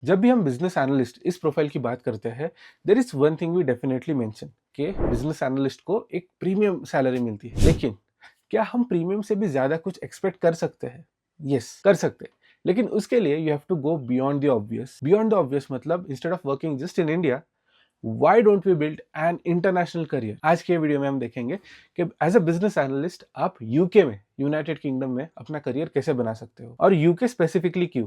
जब भी हम बिजनेस एनालिस्ट इस प्रोफाइल की बात करते हैं, there is one thing we definitely mention कि बिजनेस एनालिस्ट को एक प्रीमियम सैलरी मिलती है। लेकिन क्या हम प्रीमियम से भी ज्यादा कुछ एक्सपेक्ट कर सकते हैं? यस, कर सकते हैं। लेकिन उसके लिए you have to go beyond the obvious. Beyond the obvious मतलब instead of working just in India, why don't we build an international career? आज के वीडियो में हम देखेंगे कि एज अ बिजनेस एनालिस्ट आप यूके में, यूनाइटेड किंगडम में अपना करियर कैसे बना सकते हो, और यूके स्पेसिफिकली क्यों।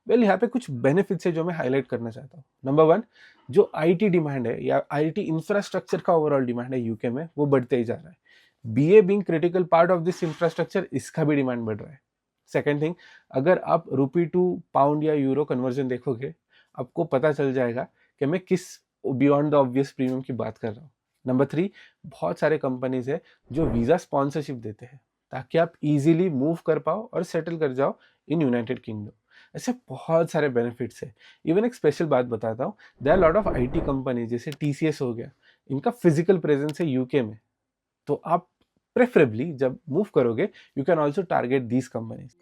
यहाँ पे कुछ बेनिफिट्स है जो मैं हाईलाइट करना चाहता हूँ। नंबर वन, जो आईटी डिमांड है या आईटी इंफ्रास्ट्रक्चर का ओवरऑल डिमांड है यूके में, वो बढ़ते ही जा रहा है। BA being critical part of this infrastructure, इसका भी डिमांड बढ़ रहा है। सेकेंड थिंग, अगर आप रुपी टू पाउंड या यूरो कन्वर्जन देखोगे, आपको पता चल जाएगा कि मैं किस बियॉन्ड द ऑब्वियस प्रीमियम की बात कर रहा हूँ। नंबर थ्री, बहुत सारे कंपनीज है जो वीजा स्पॉन्सरशिप देते हैं ताकि आप इजीली मूव कर पाओ और सेटल कर जाओ इन यूनाइटेड किंगडम। ऐसे बहुत सारे बेनिफिट्स है। इवन एक स्पेशल बात बताता हूँ, there are lot of IT company जैसे टीसीएस हो गया, इनका फिजिकल प्रेजेंस है यूके में। तो आप प्रेफरेबली जब मूव करोगे, you can also target these companies.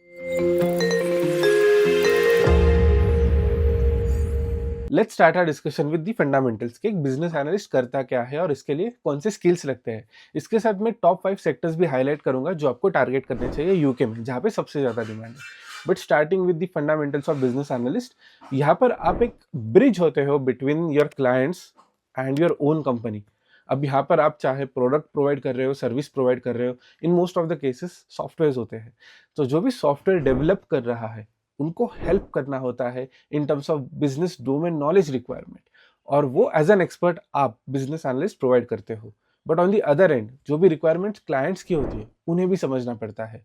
Let's start our discussion with the fundamentals कि एक बिजनेस एनालिस्ट करता क्या है और इसके लिए कौन से स्किल्स लगते हैं। इसके साथ मैं टॉप 5 सेक्टर्स भी हाईलाइट करूंगा जो आपको टारगेट करने चाहिए यूके में, जहाँ पे सबसे ज्यादा डिमांड है। But starting with the fundamentals of business analyst, यहाँ पर आप एक ब्रिज होते हो between your clients and your own company. अब यहाँ पर आप चाहे प्रोडक्ट प्रोवाइड कर रहे हो, सर्विस प्रोवाइड कर रहे हो, in most of the cases software होते हैं। तो जो भी सॉफ्टवेयर डेवलप कर रहा है, उनको हेल्प करना होता है इन terms of business domain knowledge requirement, और वो एज एन एक्सपर्ट आप बिजनेस एनालिस्ट प्रोवाइड करते हो। But on the other and, जो भी रिक्वायरमेंट्स क्लाइंट्स की होती है, उन्हें भी समझना पड़ता है।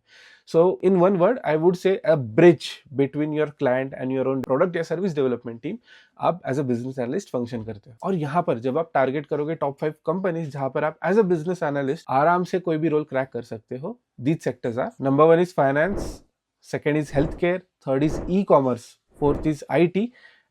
So in one word I would say a bridge between your client and your own product या सर्विस डेवलपमेंट टीम, आप as a business analyst function करते हो। और यहाँ पर जब आप टारगेट करोगे टॉप 5 कंपनीज जहां पर आप एज अ बिजनेस एनालिस्ट आराम से कोई भी रोल क्रैक कर सकते हो, these sectors are: number one is finance, second is healthcare, third is e-commerce, fourth is IT,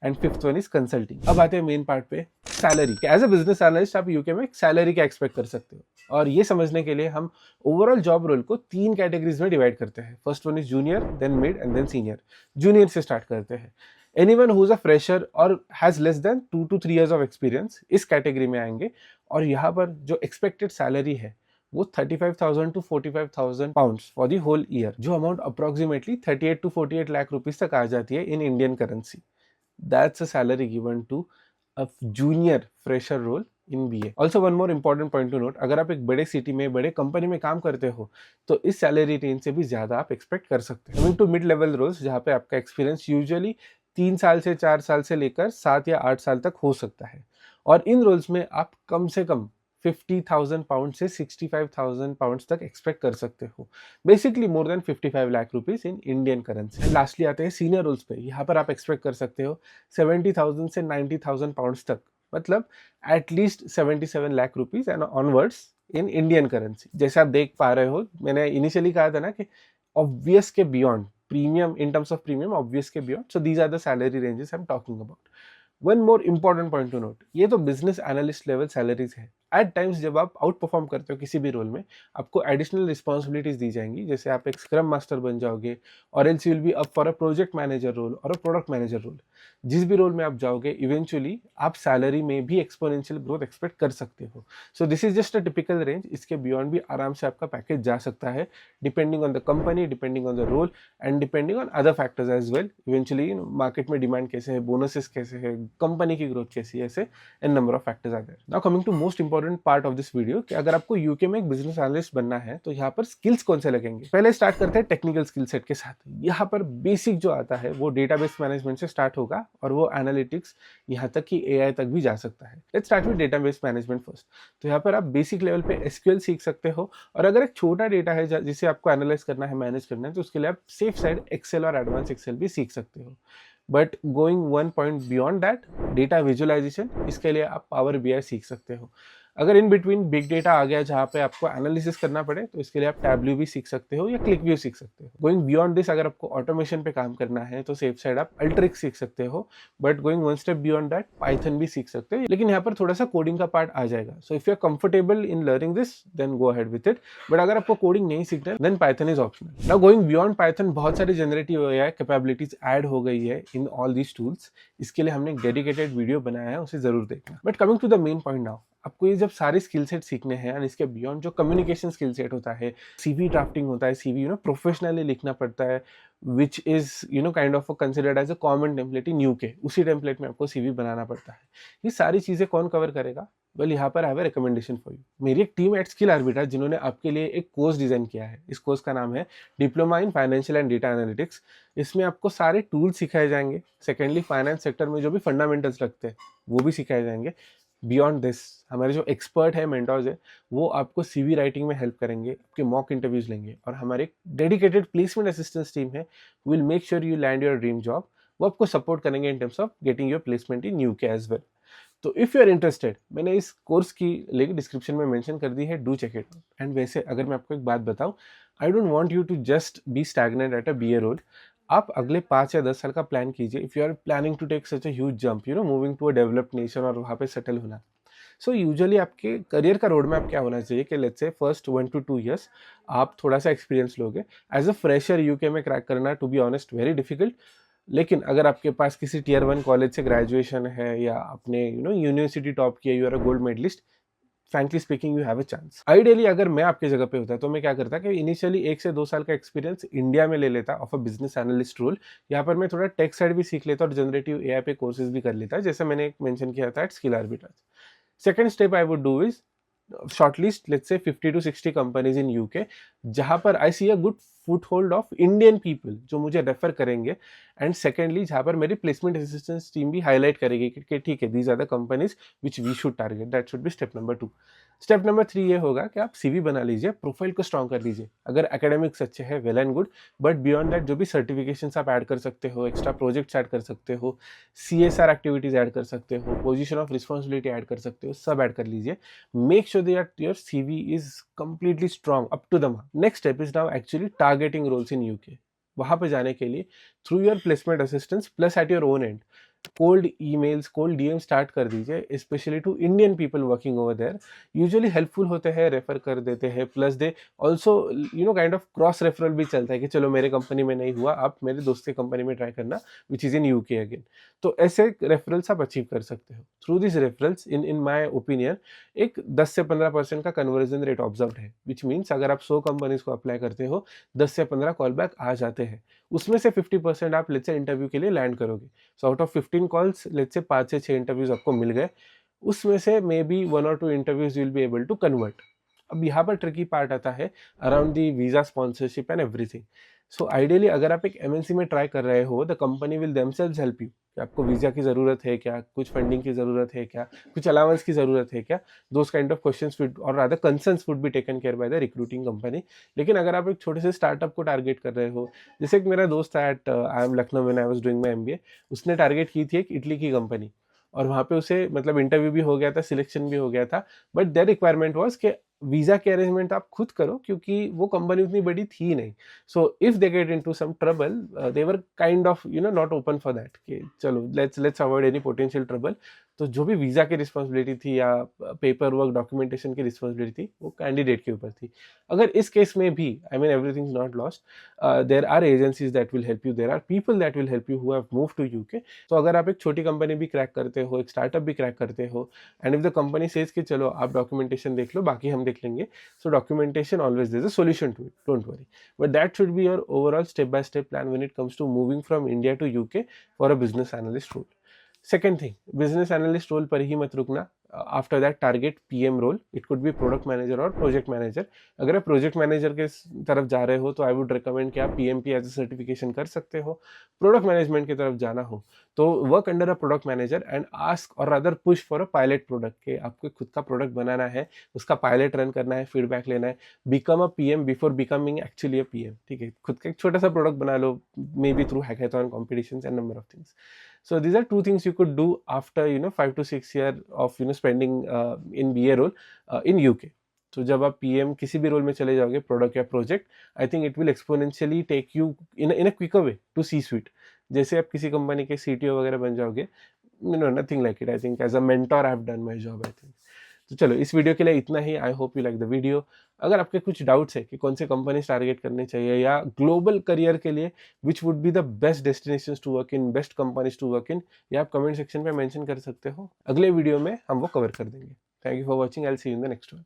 and fifth one is consulting. अब आते हैं मेन पार्ट पे, salary. As a business analyst आप यूके में salary क्या एक्सपेक्ट कर सकते हो, और ये समझने के लिए हम ओवरऑल जॉब रोल को 3 कैटेगरीज में डिवाइड करते हैं। First one is junior, then mid and then senior. Junior से स्टार्ट करते हैं। Anyone who is a fresher और has less than 2 to 3 years of experience इस कैटेगरी में आएंगे। और यहाँ पर जो एक्सपेक्टेड सैलरी है वो 35,000 to 45,000 pounds for the whole year, जो amount approximately 38 to 48 lakh rupees तक आ जाती है in Indian currency. That's a salary given to a junior fresher role in BA. Also one more important point to note, अगर आप एक बड़े city में, बड़े कंपनी में काम करते हो, तो इस सैलरी रेंज से भी ज्यादा आप एक्सपेक्ट कर सकते हैं। Coming to mid level roles, जहाँ पे आपका एक्सपीरियंस यूजुअली 3 साल से 4 साल से लेकर 7 या 8 साल तक हो सकता है, और इन रोल्स में आप कम से कम 50,000 पाउंड से 65,000 पाउंड तक एक्सपेक्ट कर सकते हो। Basically more than 55 lakh rupees in Indian currency. Lastly आते हैं सीनियर रोल्स पे। यहाँ पर आप एक्सपेक्ट कर सकते हो 70,000 से 90,000 पाउंड तक, मतलब at least 77 lakh rupees and onwards in Indian currency. जैसे आप देख पा रहे हो, मैंने इनिशियली कहा था ना कि ऑब्वियस के beyond premium, in terms of premium obvious के beyond, so these are the salary ranges I am talking about. One more important point to note, ये तो बिजनेस एनालिस्ट लेवल सैलरीज है। एट टाइम्स जब आप out perform करते हो किसी भी रोल में, आपको एडिशनल रिस्पॉन्सिबिलिटीज दी जाएंगी, जैसे आप एक स्क्रम मास्टर बन जाओगे, और else you will be up for a project manager role और अ प्रोडक्ट मैनेजर रोल। जिस भी रोल में आप जाओगे, इवेंचुअली आप सैलरी में भी एक्सपोनेंशियल ग्रोथ एक्सपेक्ट कर सकते हो। So this is just a typical range. इसके बियॉन्ड भी आराम से आपका पैकेज जा सकता है, depending on the company, depending on the role, and depending on other factors as well. Eventually market में डिमांड कैसे है, बोनसेस कैसे है, कंपनी की ग्रोथ कैसी है, ऐसे an number of factors are there. Now coming to most important part of this video, कि अगर आपको यूके में एक बिजनेस एनालिस्ट बनना है तो यहाँ पर स्किल्स कौन से लगेंगे। पहले स्टार्ट करते हैं टेक्निकल स्किल सेट के साथ। यहाँ पर बेसिक जो आता है वो डेटाबेस मैनेजमेंट से स्टार्ट होगा, और वो एनालिटिक्स यहाँ तक कि एआई तक भी जा सकता है। Let's start with database management first. तो यहाँ पर आप बेसिक लेवल पे एसक्यूएल सीख सकते हो, और अगर एक छोटा डेटा है जिसे आपको एनालाइज करना है, मैनेज करना है, तो उसके लिए आप सेफ साइड एक्सेल और एडवांस एक्सेल भी सीख सकते हो। But going one point beyond that, data visualization, इसके लिए आप पावर बीआई सीख सकते हो। अगर इन बिटवीन बिग डेटा आ गया जहाँ पे आपको एनालिसिस करना पड़े तो इसके लिए आप टैबल्यू भी सीख सकते हो या क्लिक व्यू सीख सकते हो। गोइंग बियॉन्ड दिस, अगर आपको ऑटोमेशन पे काम करना है तो सेफ साइड आप अल्ट्रिक्स सीख सकते हो, but going one step beyond that Python भी सीख सकते हो, लेकिन यहाँ पर थोड़ा सा कोडिंग का पार्ट आ जाएगा। So if you are comfortable in learning this then go ahead with it, but अगर आपको कोडिंग नहीं सीखना है then Python is optional. Now going beyond Python, बहुत सारी जनरेटिव एआई कैपेबिलिटीज ऐड हो गई है इन ऑल दीज टूल्स। इसके लिए हमने एक डेडिकेटेड वीडियो बनाया है, उसे जरूर देखना। But coming to the main point now, आपको ये जब सारे स्किल सेट सीखने हैं एंड इसके बियॉन्ड जो कम्युनिकेशन स्किल सेट होता है, सीवी ड्राफ्टिंग होता है, सीवी प्रोफेशनली लिखना पड़ता है, which is kind of considered as a common template in UK, उसी टेम्पलेट में आपको सीवी बनाना पड़ता है। ये सारी चीजें कौन कवर करेगा? वेल, यहाँ पर I have a recommendation for you. मेरी एक टीम एट स्किल आर्बिट्राज जिन्होंने आपके लिए एक कोर्स डिजाइन किया है। इस कोर्स का नाम है diploma in financial and data analytics. इसमें आपको सारे टूल सिखाए जाएंगे। सेकेंडली, फाइनेंस सेक्टर में जो भी फंडामेंटल्स लगते हैं वो भी सिखाए जाएंगे। बियॉन्ड दिस, हमारे जो एक्सपर्ट है, मेंटर्स है, वो आपको सीवी राइटिंग में हेल्प करेंगे, आपके मॉक इंटरव्यूज लेंगे, और हमारे एक डेडिकेटेड प्लेसमेंट असिस्टेंस टीम है, will make sure you land your dream job. वो आपको सपोर्ट करेंगे in terms of getting your placement in UK as well. तो इफ यू आर इंटरेस्टेड, मैंने इस कोर्स की लिंक डिस्क्रिप्शन में मेंशन कर दी है, डू चेक इट। एंड वैसे अगर मैं आपको एक बात बताऊं, I don't want you to just be stagnant at a BA role. आप अगले 5 या 10 साल का प्लान कीजिए। If you are planning to take such a huge jump, moving to a developed nation और वहाँ पे सेटल होना, सो यूजुअली आपके करियर का रोड मैप क्या होना चाहिए कि let's say first 1 to 2 years आप थोड़ा सा एक्सपीरियंस लोगे। एज अ फ्रेशर यूके में क्रैक करना, to be honest, very difficult. लेकिन अगर आपके पास किसी टियर 1 कॉलेज से ग्रेजुएशन है या आपने यूनिवर्सिटी टॉप किया, you are a gold medalist, frankly speaking you have a chance. Ideally अगर मैं आपके जगह पे होता तो मैं क्या करता कि इनिशियली 1 से 2 साल का एक्सपीरियंस इंडिया में ले लेता of a business analyst role. यहाँ पर मैं थोड़ा टेक साइड भी सीख लेता और जनरेटिव एआई पे कोर्सेज भी कर लेता, जैसे मैंने मेंशन किया था at skill arbitrage. Second step I would do is shortlist, let's say 50 to 60 companies in UK जहां पर I see a good foothold of Indian people जो मुझे रेफर करेंगे। एंड सेकेंडली, जहां पर मेरी प्लेसमेंट असिस्टेंस टीम भी हाईलाइट करेगी कि ठीक है, these are the companies which we should target. That should be step number 2। Step number 3 ये होगा कि आप सीवी बना लीजिए, प्रोफाइल को स्ट्रॉन्ग कर लीजिए। अगर एकेडमिक्स अच्छे हैं, well and good, but beyond that जो भी सर्टिफिकेशंस आप ऐड कर सकते हो, एक्स्ट्रा प्रोजेक्ट्स ऐड कर सकते हो, CSR एक्टिविटीज ऐड कर सकते हो, पोजीशन ऑफ रिस्पॉन्सिबिलिटी ऐड कर सकते हो, सब ऐड कर लीजिए। Make sure that your CV is completely strong, up to the mark. Next step is now actually targeting roles in UK. वहां पे जाने के लिए through your placement assistance plus at your own end, cold emails, cold DM start कर दीजिए, specially to Indian people working over there. Usually helpful होते हैं, refer कर देते हैं, plus they also kind of cross referral भी चलता है कि चलो मेरे कंपनी में नहीं हुआ, आप मेरे दोस्त की कंपनी में ट्राई करना, which is in UK again. तो ऐसे रेफरल्स आप अचीव कर सकते हो। Through this referrals, in my opinion, एक 10 से 15% का कन्वर्जन रेट ऑब्जर्व है, विच मीन्स अगर आप 100 कंपनीज को अप्लाई करते हो, 10 से 15 कॉल बैक आ जाते हैं। उसमें से 50% आप लेट्स से इंटरव्यू के लिए लैंड करोगे। So out of 15 calls, let's say 5 से 6 इंटरव्यूज आपको मिल गए, उसमें से maybe 1 or 2 interviews will be able to convert. अब यहाँ पर ट्रिकी पार्ट आता है around the visa sponsorship and everything. So ideally अगर आप एक एमएनसी में ट्राई कर रहे हो, the company will themselves help you कि आपको वीजा की जरूरत है क्या, कुछ फंडिंग की जरूरत है क्या, कुछ अलाउंस की जरूरत है क्या। Those kind of questions would or rather concerns would be taken care by the recruiting company. लेकिन अगर आप एक छोटे से स्टार्टअप को टारगेट कर रहे हो, जैसे एक मेरा दोस्त था at I M Lucknow when I was doing my MBA, उसने टारगेट की थी एक इटली की कंपनी, और वहाँ पे उसे मतलब इंटरव्यू भी हो गया था, सिलेक्शन भी हो गया था, बट देयर रिक्वायरमेंट वाज कि वीजा के अरेंजमेंट आप खुद करो, क्योंकि वो कंपनी उतनी बड़ी थी नहीं। So if they get into some trouble, they were kind of not open for that कि चलो let's avoid any potential trouble. तो जो भी वीजा की रिस्पॉन्सिबिलिटी थी या पेपर वर्क डॉक्यूमेंटेशन की रिस्पॉन्सिबिलिटी थी, वो कैंडिडेट के ऊपर थी। अगर इस केस में भी, I mean everything is not lost, there are agencies that will help you, there are people that will help you who have moved to UK. तो अगर आप एक छोटी कंपनी भी क्रैक करते हो, एक स्टार्टअप भी क्रैक करते हो, and if the company says कि चलो आप डॉक्यूमेंटेशन देख लो, बाकी हम देख लेंगे, so documentation always there's a solution to it, don't worry. But that should be your overall step by step plan when it comes to moving from India to UK for a business analyst role. Second thing, business analyst role पर ही मत रुकना। After that target PM role, it could be product manager और project manager. अगर आप project manager के तरफ जा रहे हो तो आई वुड रिकमेंड कि आप पीएमपी एज ए सर्टिफिकेशन कर सकते हो। प्रोडक्ट मैनेजमेंट की तरफ जाना हो तो work under a product manager and ask or rather push for a pilot product के आपको खुद का प्रोडक्ट बनाना है, उसका पायलट रन करना है, फीडबैक लेना है। Become a PM before becoming actually a PM. ठीक है, खुद का एक छोटा सा प्रोडक्ट बना लो, maybe through hackathon competitions and number of things. So these are two things you could do after 5 to 6 year of spending in BA role in UK. तो जब आप PM किसी भी रोल में चले जाओगे, प्रोडक्ट या project, I think it will exponentially take you in a quicker way to C suite. जैसे आप किसी कंपनी के CTO वगैरह बन जाओगे, nothing like it. I think as a mentor I have done my job, I think. तो चलो, इस वीडियो के लिए इतना ही. I hope you like the video. अगर आपके कुछ डाउट्स है कि कौन से कंपनीज टारगेट करने चाहिए या ग्लोबल करियर के लिए which would be the best destinations to work in, best companies to work in, या आप कमेंट सेक्शन में मेंशन कर सकते हो. अगले वीडियो में हम वो कवर कर देंगे. Thank you for watching. I will see you in the next one.